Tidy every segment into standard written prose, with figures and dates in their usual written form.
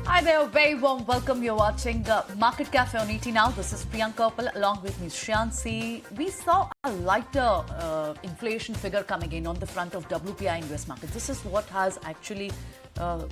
Hi there, very warm welcome. You're watching Market Cafe on ET Now. This is Priyanka along with me, Shyansi. We saw a lighter inflation figure coming in on the front of WPI in US markets. This is what has actually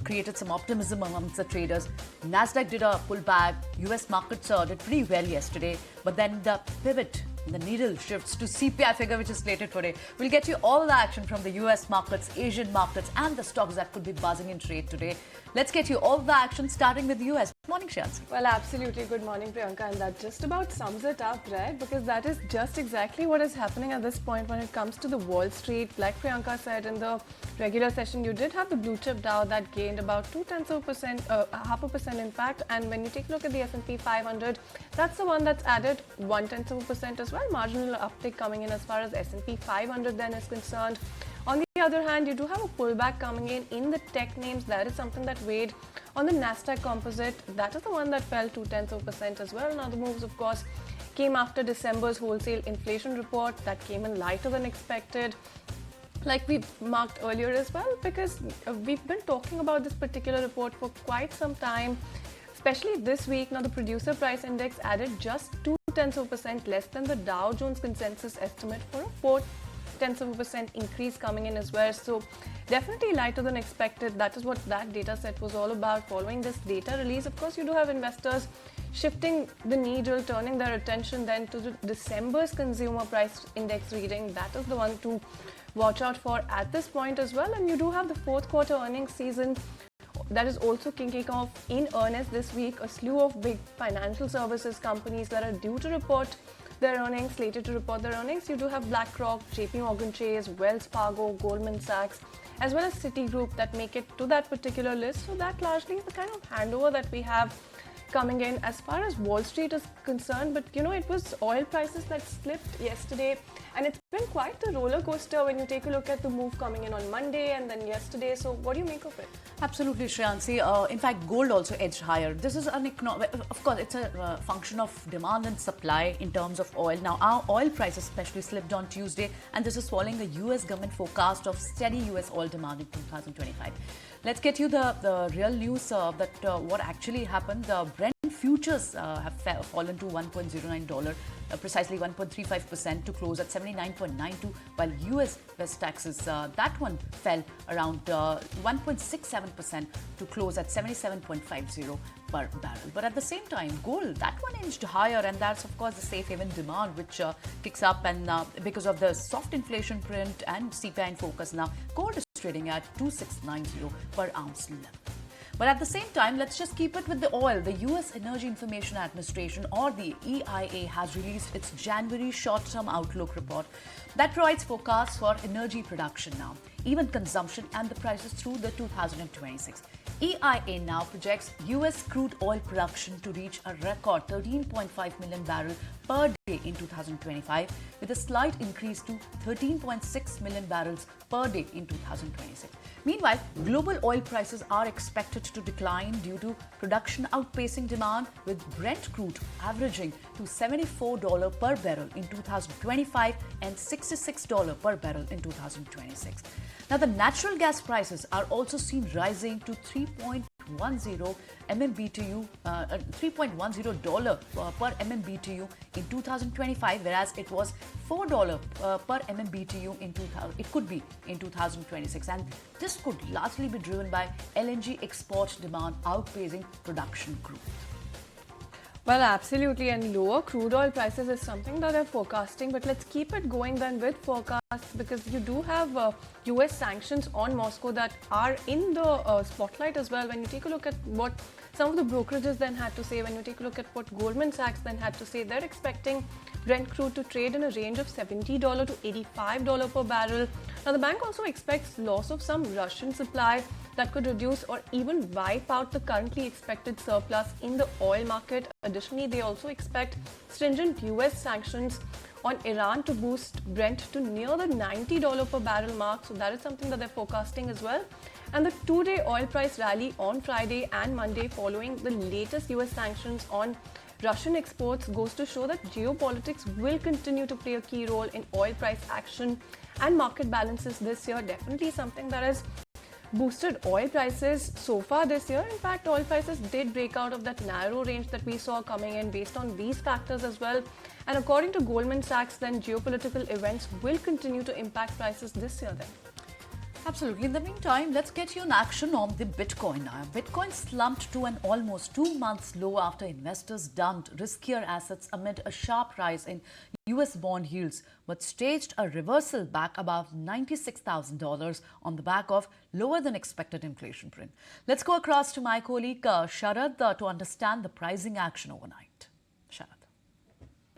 created some optimism amongst the traders. Nasdaq did a pullback. US markets did pretty well yesterday, but then the pivot, the needle shifts to CPI figure, which is slated today. We'll get you all the action from the US markets, Asian markets, and the stocks that could be buzzing in trade today. Let's get you all the action, starting with the US. Good morning, Shyansi. Well, absolutely. Good morning, Priyanka. And that just about sums it up, right? Because that is just exactly what is happening at this point when it comes to the Wall Street. Like Priyanka said in the regular session, you did have the blue chip Dow that gained about 0.2%, 0.5% in fact. And when you take a look at the S&P 500, that's the one that's added 0.1% as well. Marginal uptick coming in as far as S&P 500 then is concerned. On the other hand, you do have a pullback coming in the tech names. That is something that weighed on the Nasdaq composite. That is the one that fell 0.2% as well. Now, the moves, of course, came after December's wholesale inflation report that came in lighter than expected. Like we marked earlier as well, because we've been talking about this particular report for quite some time, especially this week. Now, the producer price index added just 0.2% less than the Dow Jones consensus estimate for a 0.4% increase coming in as well. So definitely lighter than expected. That is what that data set was all about. Following this data release, of course, you do have investors shifting the needle, turning their attention then to the December's consumer price index reading. That is the one to watch out for at this point as well. And you do have the fourth quarter earnings season that is also kicking off in earnest this week. A slew of big financial services companies that are due to report their earnings, slated to report their earnings. You do have BlackRock, JP Morgan Chase, Wells Fargo, Goldman Sachs, as well as Citigroup that make it to that particular list. So that largely is the kind of handover that we have coming in as far as Wall Street is concerned. But you know, it was oil prices that slipped yesterday, and it's been quite a roller coaster when you take a look at the move coming in on Monday and then yesterday. So what do you make of it? Absolutely, Shyansi. In fact, gold also edged higher. This is of course, it's a function of demand and supply in terms of oil. Now, our oil prices especially slipped on Tuesday, and this is following a US government forecast of steady US oil demand in 2025. Let's get you the real news that what actually happened. Brent futures have fallen to $1.09, precisely 1.35% to close at 79.92, while US West Texas, that one fell around 1.67% to close at 77.50 per barrel. But at the same time, gold, that one inched higher, and that's of course the safe haven demand which kicks up, and because of the soft inflation print and CPI in focus now, gold is trading at 2690 per ounce level. But at the same time, let's just keep it with the oil. The US Energy Information Administration, or the EIA, has released its January short-term outlook report that provides forecasts for energy production now, even consumption and the prices through the 2026. EIA now projects US crude oil production to reach a record 13.5 million barrels per day in 2025, with a slight increase to 13.6 million barrels per day in 2026. Meanwhile, global oil prices are expected to decline due to production outpacing demand, with Brent crude averaging to $74 per barrel in 2025 and $66 per barrel in 2026. Now, the natural gas prices are also seen rising to $3.10 MMBTU, $3.10 per MMBTU in 2025, whereas it was $4 per MMBTU in 2000. It could be in 2026, and this could largely be driven by LNG export demand outpacing production growth. Well, absolutely, and lower crude oil prices is something that they're forecasting, but let's keep it going then with forecasts, because you do have US sanctions on Moscow that are in the spotlight as well. When you take a look at what some of the brokerages then had to say, when you take a look at what Goldman Sachs then had to say, they're expecting Brent crude to trade in a range of $70 to $85 per barrel. Now, the bank also expects loss of some Russian supply that could reduce or even wipe out the currently expected surplus in the oil market. Additionally, they also expect stringent US sanctions on Iran to boost Brent to near the $90 per barrel mark. So that is something that they're forecasting as well. And the two-day oil price rally on Friday and Monday following the latest US sanctions on Russian exports goes to show that geopolitics will continue to play a key role in oil price action and market balances this year. Definitely something that is boosted oil prices so far this year. In fact, oil prices did break out of that narrow range that we saw coming in based on these factors as well. And according to Goldman Sachs, then geopolitical events will continue to impact prices this year then. Absolutely. In the meantime, let's get you an action on the Bitcoin now. Bitcoin slumped to an almost 2 months low after investors dumped riskier assets amid a sharp rise in US bond yields, but staged a reversal back above $96,000 on the back of lower than expected inflation print. Let's go across to my colleague Sharad to understand the pricing action overnight. Sharad.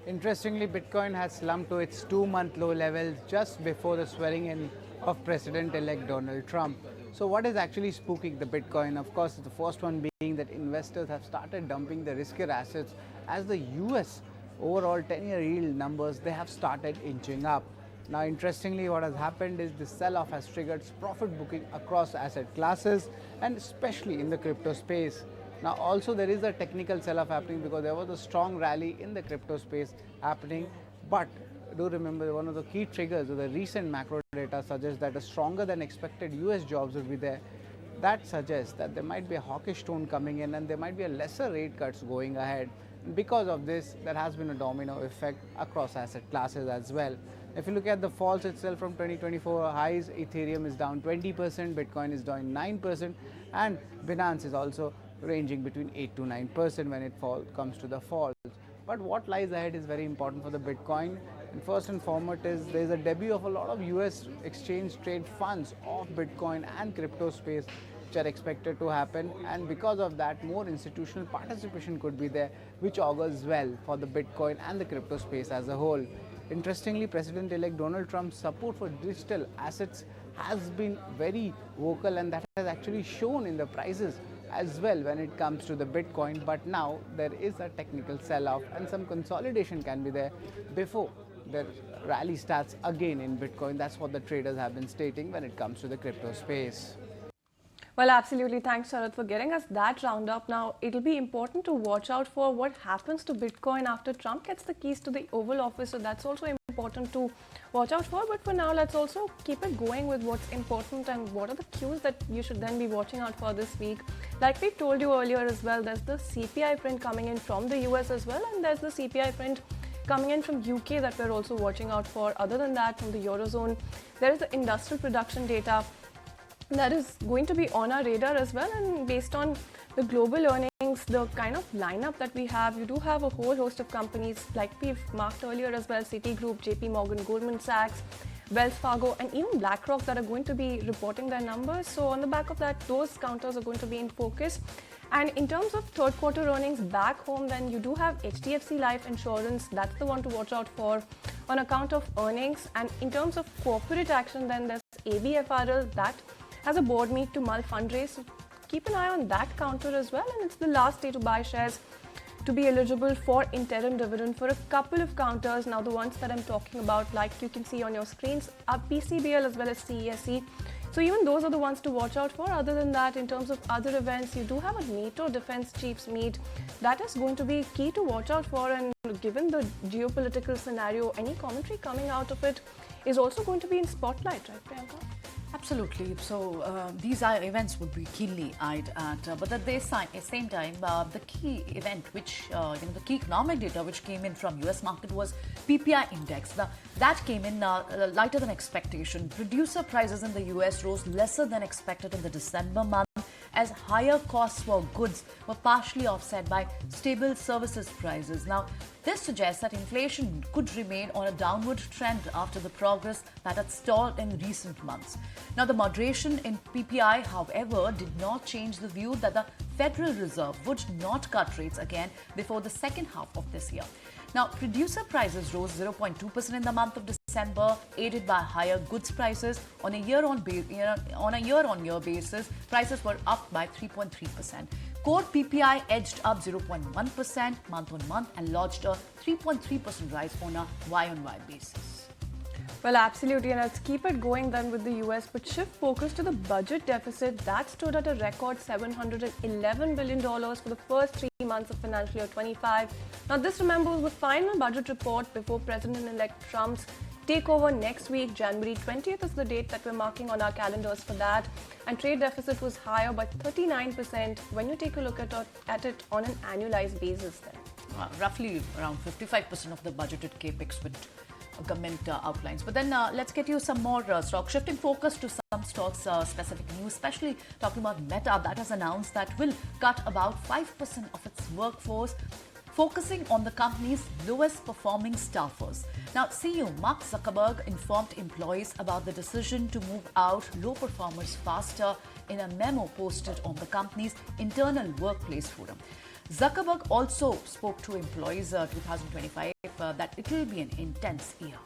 Interestingly, Bitcoin has slumped to its 2-month low levels just before the swearing in of President-elect Donald Trump. So what is actually spooking the Bitcoin? Of course, the first one being that investors have started dumping the riskier assets as the US overall 10-year yield numbers, they have started inching up. Now, interestingly, what has happened is the sell-off has triggered profit booking across asset classes and especially in the crypto space. Now, also there is a technical sell-off happening because there was a strong rally in the crypto space happening, but do remember one of the key triggers of the recent macro data suggests that a stronger than expected US jobs will be there. That suggests that there might be a hawkish tone coming in and there might be a lesser rate cuts going ahead. Because of this, there has been a domino effect across asset classes as well. If you look at the falls itself from 2024 highs, Ethereum is down 20%, Bitcoin is down 9%, and Binance is also ranging between 8 to 9% when it comes to the falls. But what lies ahead is very important for the Bitcoin. And first and foremost is there is a debut of a lot of US exchange trade funds of Bitcoin and crypto space which are expected to happen, and because of that more institutional participation could be there, which augurs well for the Bitcoin and the crypto space as a whole. Interestingly, President-elect Donald Trump's support for digital assets has been very vocal, and that has actually shown in the prices as well when it comes to the Bitcoin. But now there is a technical sell-off and some consolidation can be there before the rally starts again in Bitcoin. That's what the traders have been stating when it comes to the crypto space. Well, absolutely. Thanks, Sharad, for getting us that roundup. Now, it'll be important to watch out for what happens to Bitcoin after Trump gets the keys to the Oval Office. So that's also important to watch out for. But for now, let's also keep it going with what's important and what are the cues that you should then be watching out for this week. Like we told you earlier as well, there's the CPI print coming in from the US as well, and there's the CPI print coming in from UK that we're also watching out for. Other than that, from the Eurozone, there is the industrial production data that is going to be on our radar as well. And based on the global earnings, the kind of lineup that we have, you do have a whole host of companies like we've marked earlier as well, Citigroup, JP Morgan, Goldman Sachs, Wells Fargo, and even BlackRock that are going to be reporting their numbers. So on the back of that, those counters are going to be in focus. And in terms of third quarter earnings back home, then you do have HDFC Life Insurance. That's the one to watch out for on account of earnings. And in terms of corporate action, then there's ABFRL that has a board meet to mull fundraise. So keep an eye on that counter as well. And it's the last day to buy shares to be eligible for interim dividend for a couple of counters. Now, the ones that I'm talking about, like you can see on your screens, are PCBL as well as CESE. So even those are the ones to watch out for. Other than that, in terms of other events, you do have a NATO defense chiefs meet. That is going to be key to watch out for. And given the geopolitical scenario, any commentary coming out of it is also going to be in spotlight, right, Priyanka? Absolutely. So these events would be keenly eyed at, but at the same time, the key event, which the key economic data which came in from US market was PPI index. That came in lighter than expectation. Producer prices in the US rose lesser than expected in the December month, as higher costs for goods were partially offset by stable services prices. Now, this suggests that inflation could remain on a downward trend after the progress that had stalled in recent months. Now, the moderation in PPI, however, did not change the view that the Federal Reserve would not cut rates again before the second half of this year. Now, producer prices rose 0.2% in the month of December, aided by higher goods prices. On a year-on-year basis, prices were up by 3.3%. Core PPI edged up 0.1% month-on-month and lodged a 3.3% rise on a Y-on-Y basis. Well, absolutely, and let's keep it going then with the US, but shift focus to the budget deficit. That stood at a record $711 billion for the first 3 months of financial year 25. Now, this, remember, was the final budget report before President-elect Trump's take over next week. January 20th is the date that we're marking on our calendars for that. And trade deficit was higher by 39% when you take a look at it on an annualized basis then. Roughly around 55% of the budgeted capex with government outlines. But then let's get you some more stocks. Shifting focus to some stocks specific news, especially talking about Meta, that has announced that will cut about 5% of its workforce, focusing on the company's lowest performing staffers. Now, CEO Mark Zuckerberg informed employees about the decision to move out low performers faster in a memo posted on the company's internal workplace forum. Zuckerberg also spoke to employees 2025 that it will be an intense year.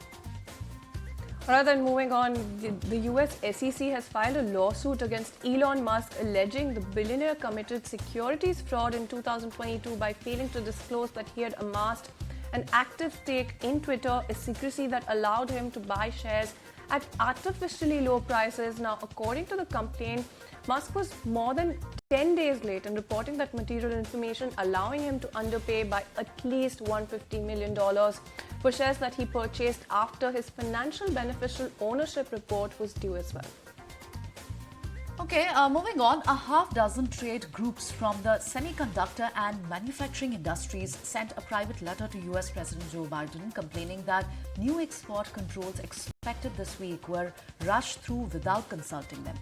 Rather than moving on, the US SEC has filed a lawsuit against Elon Musk alleging the billionaire committed securities fraud in 2022 by failing to disclose that he had amassed an active stake in Twitter, a secrecy that allowed him to buy shares at artificially low prices. Now, according to the complaint, Musk was more than 10 days late in reporting that material information, allowing him to underpay by at least $150 million for shares that he purchased after his financial beneficial ownership report was due as well. Okay, moving on, a half dozen trade groups from the semiconductor and manufacturing industries sent a private letter to US President Joe Biden complaining that new export controls expected this week were rushed through without consulting them.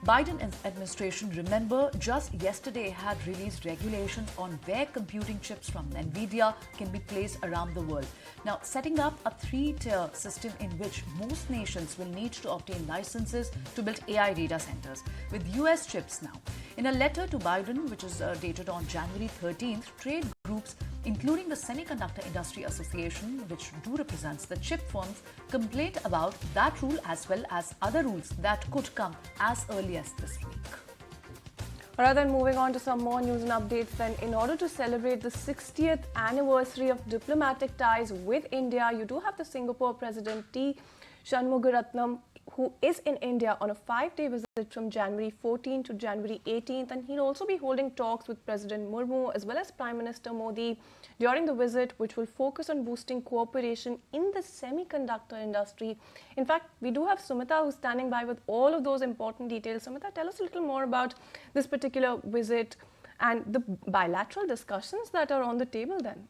Biden administration, remember, just yesterday had released regulations on where computing chips from NVIDIA can be placed around the world. Now, setting up a three-tier system in which most nations will need to obtain licenses to build AI data centers with US chips now. In a letter to Biden, which is dated on January 13th, trade groups, including the Semiconductor Industry Association, which do represents the chip firms, complained about that rule as well as other rules that could come as early as this week. Rather than moving on to some more news and updates, then, in order to celebrate the 60th anniversary of diplomatic ties with India, you do have the Singapore President T. Shanmugaratnam, who is in India on a 5-day visit from January 14th to January 18th, and he'll also be holding talks with President Murmu as well as Prime Minister Modi during the visit, which will focus on boosting cooperation in the semiconductor industry. In fact, we do have Sumita who's standing by with all of those important details. Sumita, tell us a little more about this particular visit and the bilateral discussions that are on the table then.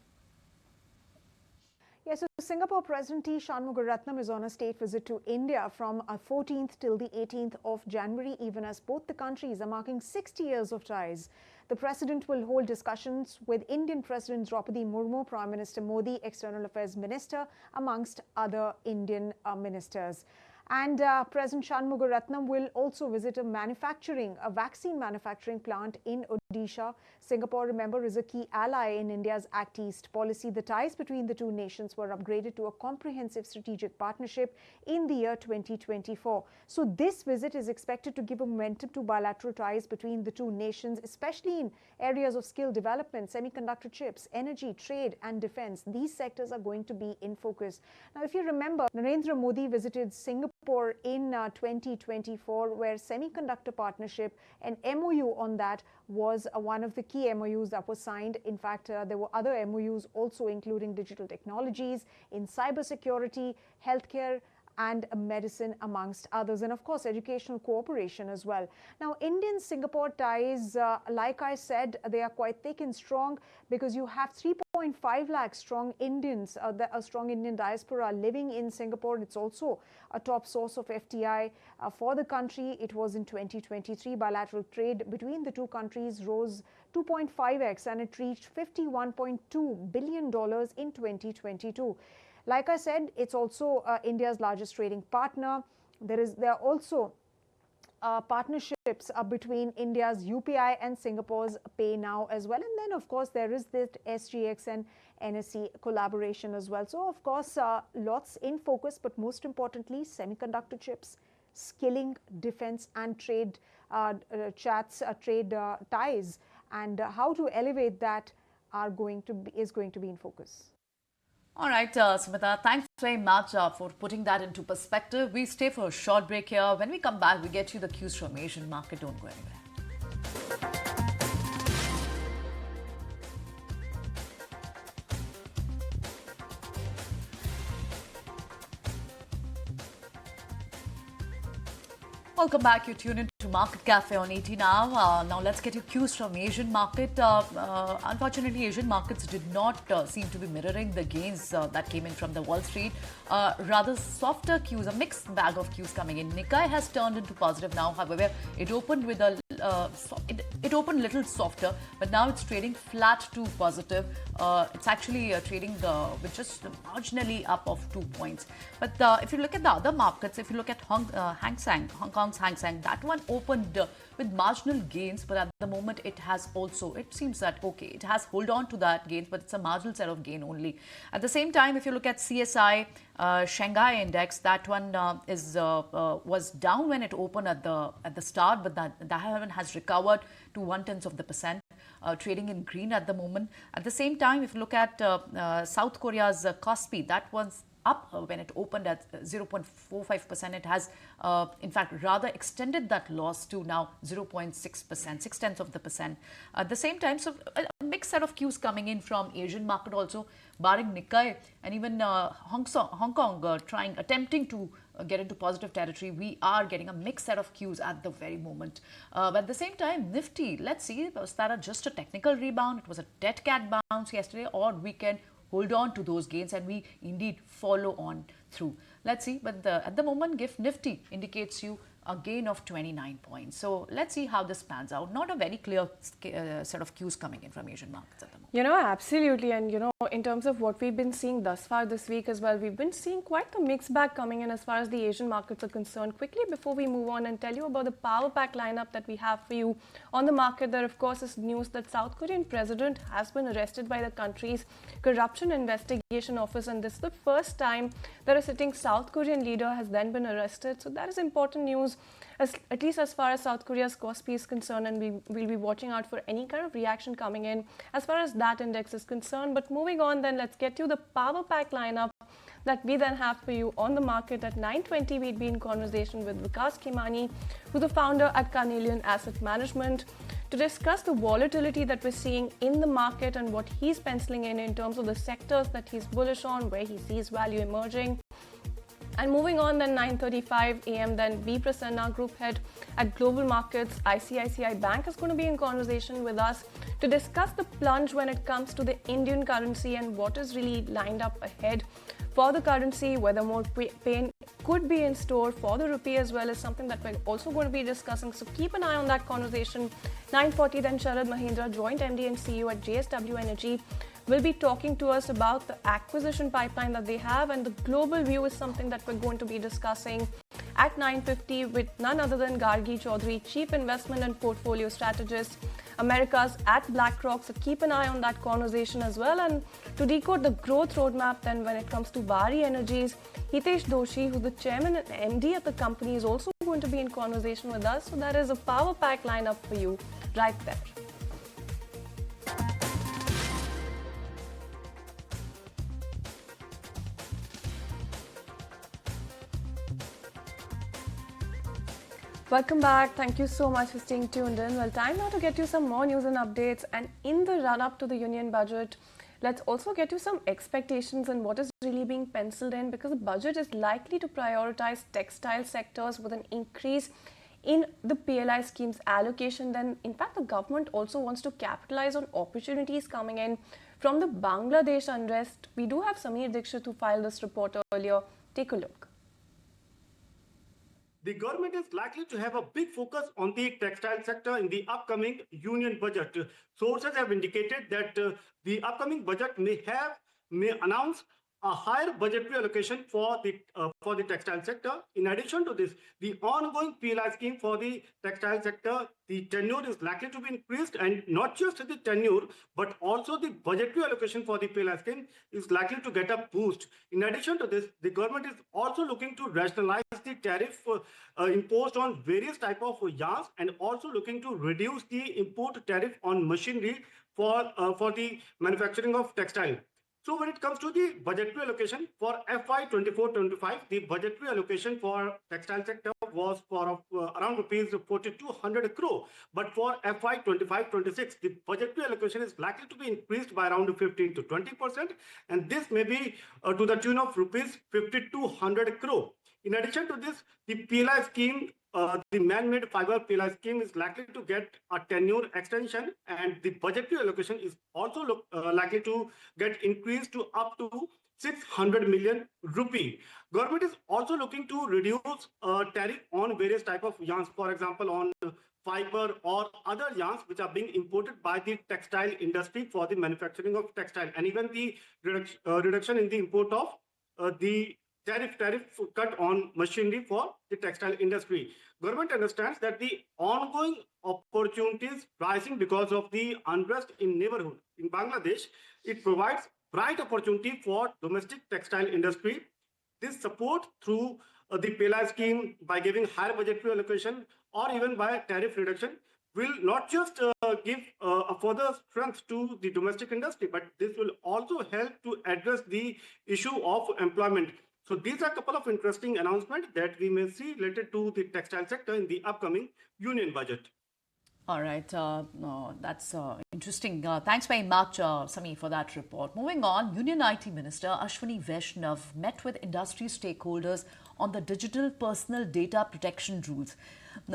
Yes, so Singapore President T. Shanmugaratnam is on a state visit to India from 14th till the 18th of January, even as both the countries are marking 60 years of ties. The President will hold discussions with Indian President Draupadi Murmu, Prime Minister Modi, External Affairs Minister, amongst other Indian ministers. And President Shanmugaratnam will also visit a vaccine manufacturing plant in Odisha. Singapore, remember, is a key ally in India's Act East policy. The ties between the two nations were upgraded to a comprehensive strategic partnership in the year 2024. So this visit is expected to give a momentum to bilateral ties between the two nations, especially in areas of skill development, semiconductor chips, energy, trade and defense. These sectors are going to be in focus. Now, if you remember, Narendra Modi visited Singapore in 2024, where semiconductor partnership, an MOU on that was one of the key MOUs that was signed. In fact, there were other MOUs also, including digital technologies, in cybersecurity, healthcare and medicine, amongst others, and of course educational cooperation as well. Now, Indian-Singapore ties, like I said, they are quite thick and strong because you have 3.5 lakh strong Indians, a strong Indian diaspora living in Singapore. It's also a top source of FDI for the country. It was in 2023. Bilateral trade between the two countries rose 2.5x and it reached $51.2 billion in 2022. Like I said, it's also India's largest trading partner. There are also partnerships between India's UPI and Singapore's Pay Now as well. And then, of course, there is this SGX and NSE collaboration as well. So, of course, lots in focus, but most importantly, semiconductor chips, skilling, defense and trade trade ties, and how to elevate that is going to be in focus. All right, Sumita, thanks very much for putting that into perspective. We stay for a short break here. When we come back, we get you the cues from Asian market. Don't go anywhere. Welcome back. You tune into Market Cafe on 80 now. Now let's get your cues from Asian market. Unfortunately, Asian markets did not seem to be mirroring the gains that came in from the Wall Street. Rather softer cues, a mixed bag of cues coming in. Nikkei has turned into positive now. However, it opened with a it opened a little softer, but now it's trading flat to positive. It's actually trading with just marginally up of 2 points. But if you look at the other markets, if you look at Hong Kong's Hang Seng, that one opened with marginal gains, but at the moment it seems that okay, it has hold on to that gains, but it's a marginal set of gain only. At the same time, if you look at CSI Shanghai Index, that one was down when it opened at the start, but that one has recovered to 0.1%, trading in green at the moment. At the same time, if you look at South Korea's Kospi, that one's up when it opened at 0.45%. It has, in fact, rather extended that loss to now 0.6%, 0.6%. At the same time, so a mixed set of cues coming in from Asian market also, barring Nikkei and even Hong Kong attempting to get into positive territory. We are getting a mixed set of cues at the very moment. But at the same time, Nifty, let's see, was that just a technical rebound? It was a dead cat bounce yesterday, or we can hold on to those gains and we indeed follow on through. Let's see. But at the moment, GIFT Nifty indicates you a gain of 29 points. So let's see how this pans out. Not a very clear set of cues coming in from Asian markets at the moment. Absolutely. And, in terms of what we've been seeing thus far this week as well, we've been seeing quite the mixed bag coming in as far as the Asian markets are concerned. Quickly, before we move on and tell you about the power pack lineup that we have for you on the market, there, of course, is news that South Korean president has been arrested by the country's corruption investigation office. And this is the first time that a sitting South Korean leader has then been arrested. So that is important news, at least as far as South Korea's Kospi is concerned, and we will be watching out for any kind of reaction coming in as far as that index is concerned. But moving on, then let's get you the power pack lineup that we then have for you on the market. At 9:20, we'd be in conversation with Vikas Khemani, who's the founder at Carnelian Asset Management, to discuss the volatility that we're seeing in the market and what he's penciling in terms of the sectors that he's bullish on, where he sees value emerging. And moving on, then 9:35 a.m., then V. Prasanna, Group Head at Global Markets, ICICI Bank, is going to be in conversation with us to discuss the plunge when it comes to the Indian currency and what is really lined up ahead for the currency, whether more pain could be in store for the rupee as well, is something that we're also going to be discussing. So keep an eye on that conversation. 9:40, then Sharad Mahindra, Joint MD and CEO at JSW Energy, will be talking to us about the acquisition pipeline that they have, and the global view is something that we're going to be discussing at 9:50 with none other than Gargi Chaudhary, Chief Investment and Portfolio Strategist, Americas at BlackRock. So keep an eye on that conversation as well. And to decode the growth roadmap, then when it comes to Bari Energies, Hitesh Doshi, who's the Chairman and MD at the company, is also going to be in conversation with us. So that is a power pack lineup for you right there. Welcome back. Thank you so much for staying tuned in. Well, time now to get you some more news and updates. And in the run-up to the union budget, let's also get you some expectations and what is really being penciled in, because the budget is likely to prioritize textile sectors with an increase in the PLI scheme's allocation. Then, in fact, the government also wants to capitalize on opportunities coming in from the Bangladesh unrest. We do have Sameer Dixit who filed this report earlier. Take a look. The government is likely to have a big focus on the textile sector in the upcoming union budget. Sources have indicated that the upcoming budget may announce a higher budgetary allocation for the textile sector. In addition to this, the ongoing PLI scheme for the textile sector, the tenure is likely to be increased, and not just the tenure, but also the budgetary allocation for the PLI scheme is likely to get a boost. In addition to this, the government is also looking to rationalize the tariff imposed on various types of yarns, and also looking to reduce the import tariff on machinery for the manufacturing of textile. So when it comes to the budgetary allocation for FY 24-25, the budgetary allocation for textile sector was for around rupees 4,200 crore. But for FY 25-26, the budgetary allocation is likely to be increased by around 15 to 20%, and this may be to the tune of rupees 5,200 crore. In addition to this, the PLI scheme, the man-made fiber PLI scheme is likely to get a tenure extension, and the budgetary allocation is also likely to get increased to up to 600 million rupee. Government is also looking to reduce tariff on various type of yarns, for example, on fiber or other yarns which are being imported by the textile industry for the manufacturing of textile, and even the reduction in the import of the tariff cut on machinery for the textile industry. Government understands that the ongoing opportunities rising because of the unrest in neighborhood in Bangladesh, it provides bright opportunity for domestic textile industry. This support through the PLI scheme by giving higher budgetary allocation or even by tariff reduction will not just give a further strength to the domestic industry, but this will also help to address the issue of employment. So these are a couple of interesting announcements that we may see related to the textile sector in the upcoming union budget. All right, that's interesting. Thanks very much, Sami, for that report. Moving on, Union IT Minister Ashwini Vaishnav met with industry stakeholders on the digital personal data protection rules,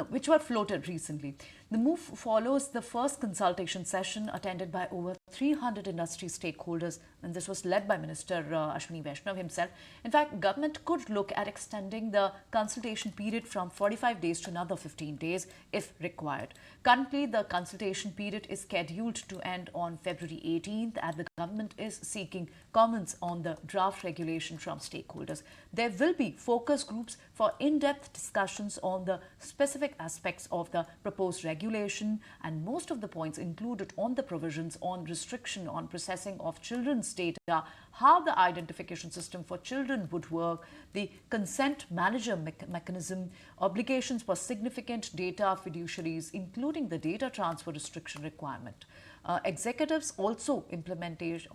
which were floated recently. The move follows the first consultation session attended by over 300 industry stakeholders, and this was led by Minister Ashwini Vaishnav himself. In fact, government could look at extending the consultation period from 45 days to another 15 days if required. Currently, the consultation period is scheduled to end on February 18th, and the government is seeking comments on the draft regulation from stakeholders. There will be focus groups for in-depth discussions on the specific aspects of the proposed regulation, and most of the points included on the provisions on restriction on processing of children's data, how the identification system for children would work, the consent manager mechanism, obligations for significant data fiduciaries, including the data transfer restriction requirement. Executives also implementation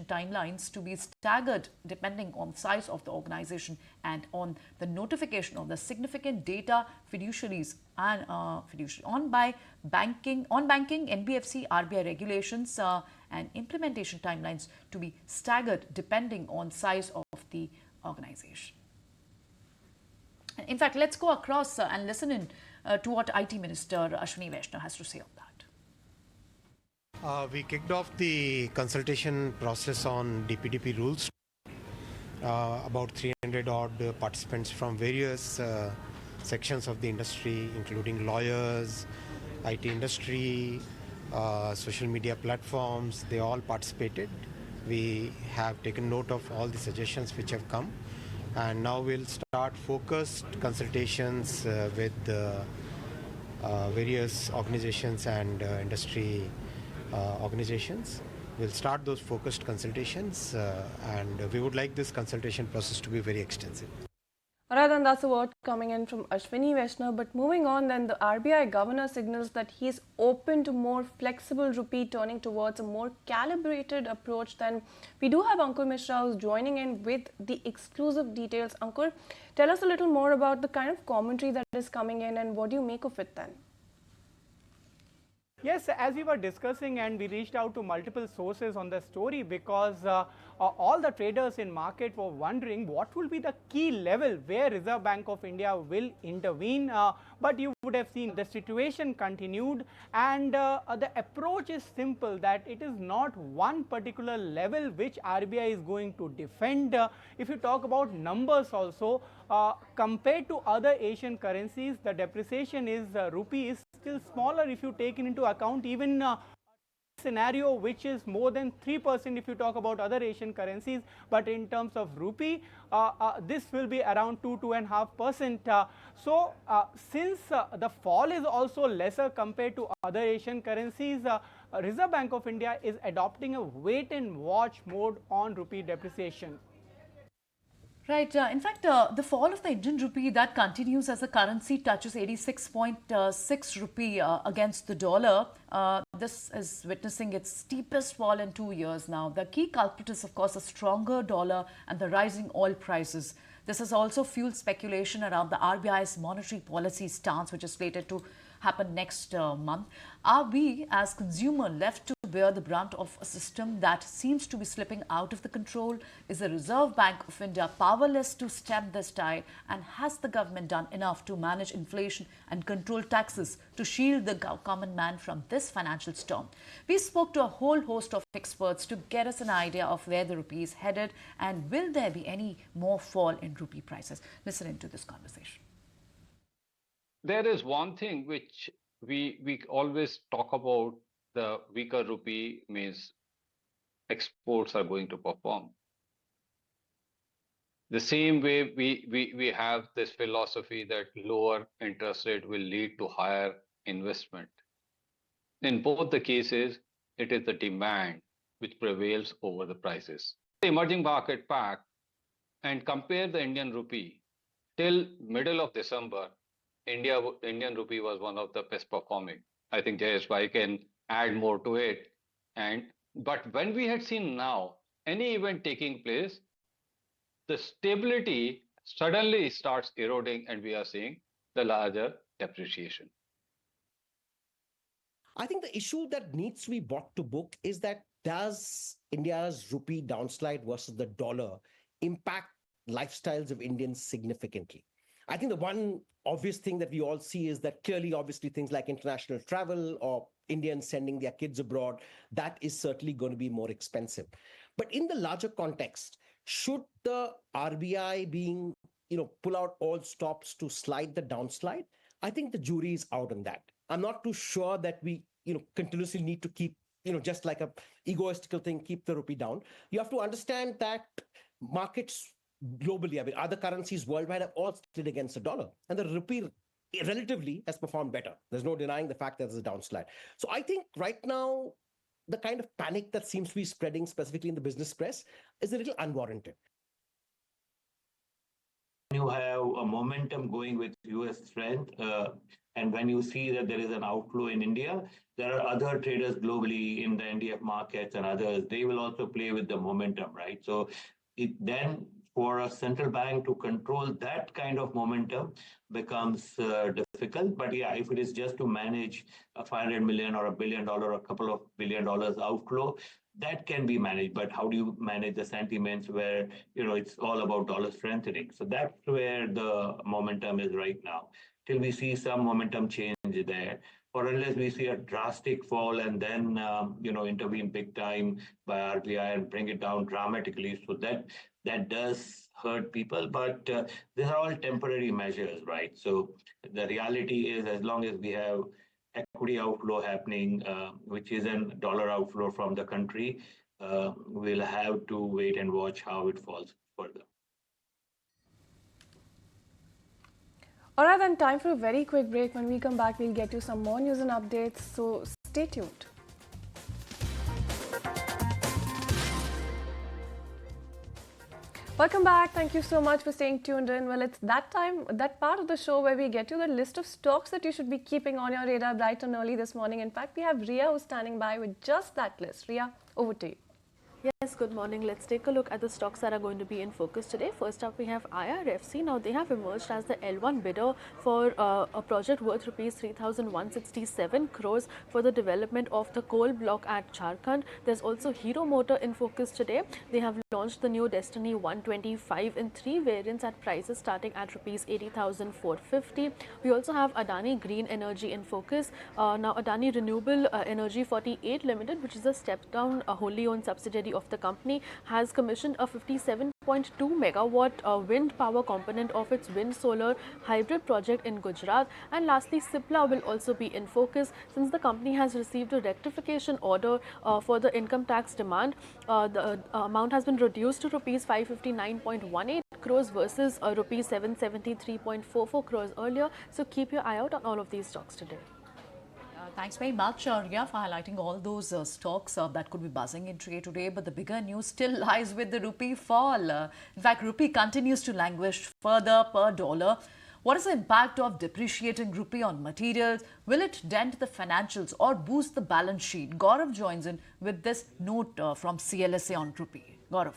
timelines to be staggered depending on size of the organization and on the notification of the significant data fiduciaries and on banking, NBFC, RBI regulations and implementation timelines to be staggered depending on size of the organization. In fact, let's go across and listen in to what IT Minister Ashwini Vaishnav has to say on that. We kicked off the consultation process on DPDP rules. About 300 odd participants from various sections of the industry, including lawyers, IT industry, social media platforms, they all participated. We have taken note of all the suggestions which have come, and now we'll start focused consultations with various organizations and industry organizations. We'll start those focused consultations and we would like this consultation process to be very extensive. Alright, and that's a word coming in from Ashwini Vaishnav. But moving on, then the RBI governor signals that he is open to more flexible rupee, turning towards a more calibrated approach. Then we do have Ankur Mishra who's joining in with the exclusive details. Ankur, tell us a little more about the kind of commentary that is coming in and what do you make of it then? Yes, as we were discussing, and we reached out to multiple sources on the story because all the traders in market were wondering what will be the key level where Reserve Bank of India will intervene. But you would have seen the situation continued, and the approach is simple, that it is not one particular level which RBI is going to defend. If you talk about numbers also, compared to other Asian currencies, the depreciation is rupee is still smaller if you take into account even scenario which is more than 3% if you talk about other Asian currencies, but in terms of rupee this will be around 2.5%. So since the fall is also lesser compared to other Asian currencies, Reserve Bank of India is adopting a wait and watch mode on rupee depreciation. Right. In fact, the fall of the Indian rupee that continues as the currency touches 86.6 rupee against the dollar. This is witnessing its steepest fall in 2 years now. The key culprit is, of course, a stronger dollar and the rising oil prices. This has also fueled speculation around the RBI's monetary policy stance, which is slated to happen next month. Are we as consumer left to bear the brunt of a system that seems to be slipping out of the control? Is the Reserve Bank of India powerless to stem this tide? And has the government done enough to manage inflation and control taxes to shield the common man from this financial storm? We spoke to a whole host of experts to get us an idea of where the rupee is headed and will there be any more fall in rupee prices. Listen into this conversation. There is one thing which we always talk about: the weaker rupee means exports are going to perform. The same way we have this philosophy that lower interest rate will lead to higher investment. In both the cases, it is the demand which prevails over the prices. The emerging market pack and compare the Indian rupee till middle of December. Indian rupee was one of the best performing. I think Jayesh can add more to it. But when we had seen now any event taking place, the stability suddenly starts eroding and we are seeing the larger depreciation. I think the issue that needs to be brought to book is that does India's rupee downslide versus the dollar impact lifestyles of Indians significantly? I think the one obvious thing that we all see is that clearly, obviously, things like international travel or Indians sending their kids abroad, that is certainly going to be more expensive. But in the larger context, should the RBI pull out all stops to slide the downslide? I think the jury is out on that. I'm not too sure that we, continuously need to keep, just like a egoistical thing, keep the rupee down. You have to understand that markets globally, other currencies worldwide have all slid against the dollar, and the rupee relatively has performed better. There's no denying the fact that there's a downslide. So I think right now, the kind of panic that seems to be spreading, specifically in the business press, is a little unwarranted. You have a momentum going with US strength, and when you see that there is an outflow in India, there are other traders globally in the NDF markets and others. They will also play with the momentum, right? So it then, for a central bank to control that kind of momentum becomes difficult. But yeah, if it is just to manage a 500 million or $1 billion or a couple of $1 billion outflow, that can be managed. But how do you manage the sentiments where, it's all about dollar strengthening? So that's where the momentum is right now. Till we see some momentum change there, or unless we see a drastic fall and then, intervene big time by RBI and bring it down dramatically. So that does hurt people, but these are all temporary measures, right? So the reality is, as long as we have equity outflow happening, which is a dollar outflow from the country, we'll have to wait and watch how it falls further. All right, then time for a very quick break. When we come back, we'll get you some more news and updates, so stay tuned. Welcome back. Thank you so much for staying tuned in. Well, it's that time, that part of the show where we get you the list of stocks that you should be keeping on your radar bright and early this morning. In fact, we have Ria who's standing by with just that list. Ria, over to you. Yes, good morning. Let's take a look at the stocks that are going to be in focus today. First up, we have IRFC. Now, they have emerged as the L1 bidder for a project worth rupees 3,167 crores for the development of the coal block at Jharkhand. There's also Hero Motor in focus today. They have launched the new Destiny 125 in 3 variants at prices starting at rupees 80,450. We also have Adani Green Energy in focus. Now, Adani Renewable Energy 48 Limited, which is a step-down wholly owned subsidiary of the company, has commissioned a 57.2 megawatt wind power component of its wind solar hybrid project in Gujarat. And lastly, Cipla will also be in focus since the company has received a rectification order for the income tax demand. The amount has been reduced to rupees 559.18 crores versus rupees 773.44 crores earlier. So keep your eye out on all of these stocks today. Thanks very much, Ria, for highlighting all those stocks that could be buzzing in trade today. But the bigger news still lies with the rupee fall. In fact, rupee continues to languish further per dollar. What is the impact of depreciating rupee on materials? Will it dent the financials or boost the balance sheet? Gaurav joins in with this note from CLSA on rupee. Gaurav.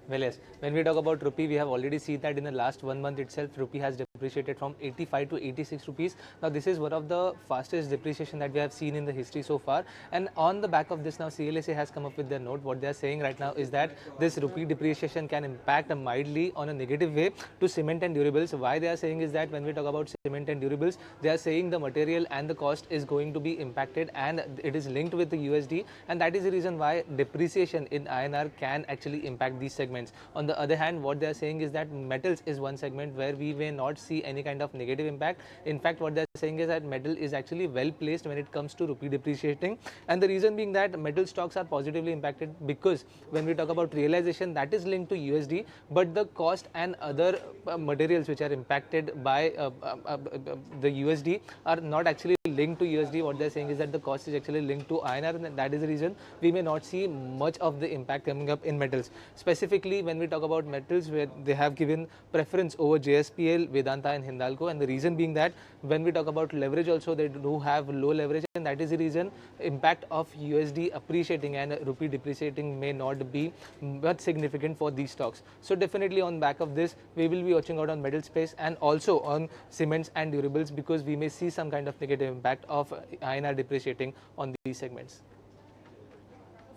Well, yes, when we talk about rupee, we have already seen that in the last 1 month itself, rupee has depreciated depreciated from 85 to 86 rupees. Now this is one of the fastest depreciation that we have seen in the history so far, and on the back of this now CLSA has come up with their note. What they are saying right now is that this rupee depreciation can impact mildly on a negative way to cement and durables. Why they are saying is that when we talk about cement and durables, they are saying the material and the cost is going to be impacted and it is linked with the USD, and that is the reason why depreciation in INR can actually impact these segments. On the other hand, what they are saying is that metals is one segment where we may not see any kind of negative impact. In fact, what they are saying is that metal is actually well placed when it comes to rupee depreciating, and the reason being that metal stocks are positively impacted because when we talk about realization, that is linked to USD, but the cost and other materials which are impacted by the USD are not actually linked to USD. What they are saying is that the cost is actually linked to INR, and that is the reason we may not see much of the impact coming up in metals. Specifically, when we talk about metals, where they have given preference over JSPL, Vedanta and Hindalco, and the reason being that when we talk about leverage also, they do have low leverage, and that is the reason impact of USD appreciating and rupee depreciating may not be much significant for these stocks. So definitely on back of this, we will be watching out on metal space and also on cements and durables, because we may see some kind of negative impact of INR depreciating on these segments.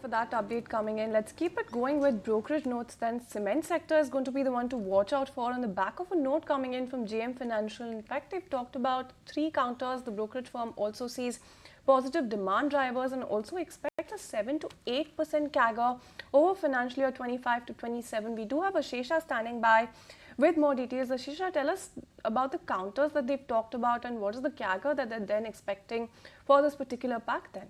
For that update coming in, let's keep it going with brokerage notes then. Cement sector is going to be the one to watch out for on the back of a note coming in from JM Financial. In fact, they've talked about 3 counters. The brokerage firm also sees positive demand drivers and also expects a 7 to 8% CAGR over financial year 25 to 27. We do have Ashesha standing by with more details. Ashesha, tell us about the counters that they've talked about and what is the CAGR that they're then expecting for this particular pack then?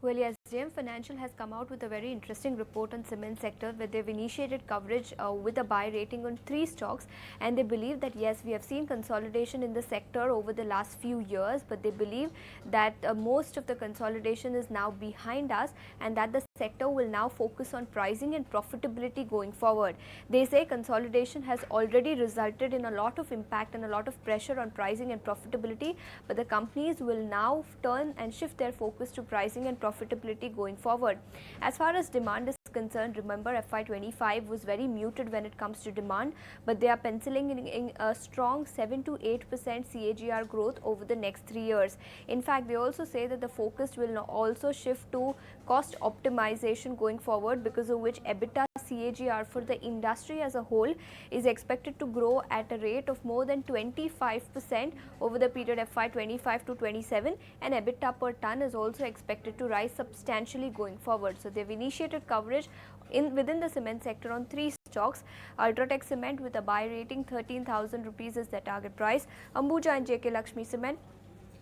Well, yes, JM Financial has come out with a very interesting report on cement sector where they've initiated coverage with a buy rating on 3 stocks, and they believe that yes, we have seen consolidation in the sector over the last few years, but they believe that most of the consolidation is now behind us and that the sector will now focus on pricing and profitability going forward. They say consolidation has already resulted in a lot of impact and a lot of pressure on pricing and profitability, but the companies will now turn and shift their focus to pricing and profitability going forward. As far as demand is concerned, remember FY25 was very muted when it comes to demand, but they are penciling in a strong 7 to 8% CAGR growth over the next 3 years. In fact, they also say that the focus will also shift to cost optimization going forward, because of which EBITDA CAGR for the industry as a whole is expected to grow at a rate of more than 25% over the period FY25 to 27, and EBITDA per ton is also expected to rise substantially going forward. So they've initiated coverage within the cement sector on 3 stocks. Ultratech Cement with a buy rating 13,000 rupees is their target price. Ambuja and JK Lakshmi Cement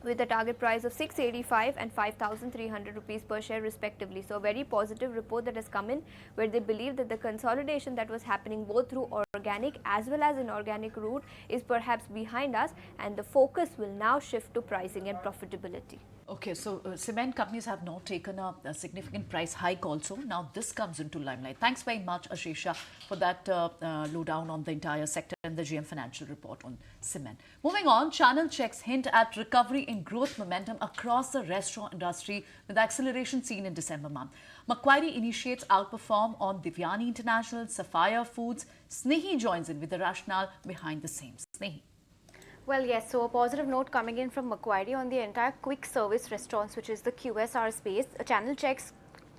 with a target price of 685 and 5,300 rupees per share respectively. So a very positive report that has come in, where they believe that the consolidation that was happening both through organic as well as inorganic route is perhaps behind us, and the focus will now shift to pricing and profitability. Okay, so cement companies have now taken a significant price hike also. Now this comes into limelight. Thanks very much, Ashesha, for that lowdown on the entire sector and the GM Financial report on cement. Moving on, channel checks hint at recovery in growth momentum across the restaurant industry with acceleration seen in December month. Macquarie initiates outperform on Devyani International, Sapphire Foods. Snehi joins in with the rationale behind the same. Snehi. Well, yes, so a positive note coming in from Macquarie on the entire quick service restaurants, which is the QSR space. Channel checks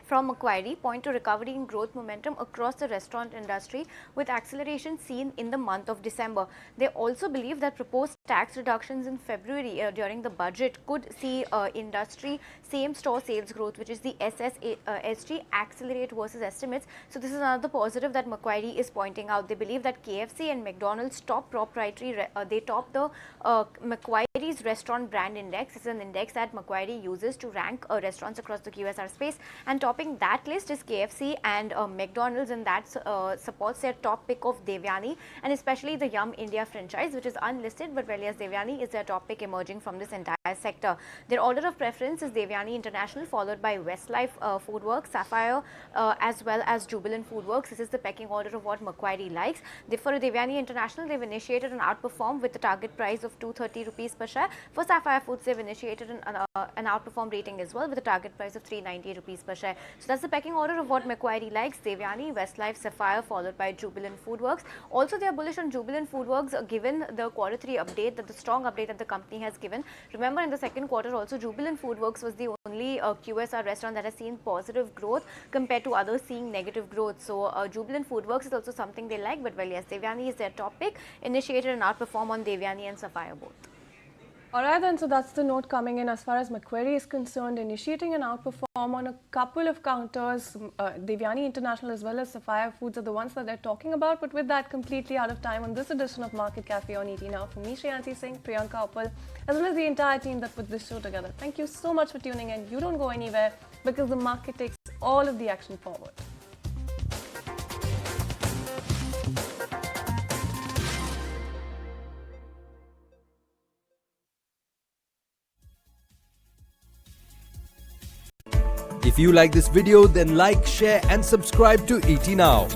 from Macquarie point to recovery in growth momentum across the restaurant industry with acceleration seen in the month of December. They also believe that proposed tax reductions in February during the budget could see industry same-store sales growth, which is the SSSG, accelerate versus estimates. So this is another positive that Macquarie is pointing out. They believe that KFC and McDonald's top proprietary, they top the Macquarie's restaurant brand index. It's an index that Macquarie uses to rank restaurants across the QSR space, and topping that list is KFC and McDonald's, and that supports their top pick of Devyani, and especially the Yum India franchise, which is unlisted, but whereas Devyani is their top pick emerging from this entire sapphire sector. Their order of preference is Devyani International, followed by Westlife Foodworks, Sapphire, as well as Jubilant Foodworks. This is the pecking order of what Macquarie likes. For Devyani International, they've initiated an outperform with a target price of 230 rupees per share. For Sapphire Foods, they've initiated an outperform rating as well with a target price of 390 rupees per share. So that's the pecking order of what Macquarie likes: Devyani, Westlife, Sapphire, followed by Jubilant Foodworks. Also, they are bullish on Jubilant Foodworks given the Q3 update, the strong update that the company has given. Remember, in the second quarter also, Jubilant Foodworks was the only QSR restaurant that has seen positive growth compared to others seeing negative growth. So Jubilant Foodworks is also something they like, but well, yes, Devyani is their top pick. Initiated an outperform on Devyani and Sapphire both. Alright then, so that's the note coming in as far as Macquarie is concerned, initiating an outperform on a couple of counters. Devyani International as well as Sapphire Foods are the ones that they're talking about. But with that, completely out of time on this edition of Market Cafe on ET Now. From me, Shreyanti Singh, Priyanka Uppal, as well as the entire team that put this show together. Thank you so much for tuning in. You don't go anywhere because the market takes all of the action forward. If you like this video, then like, share and subscribe to ET Now.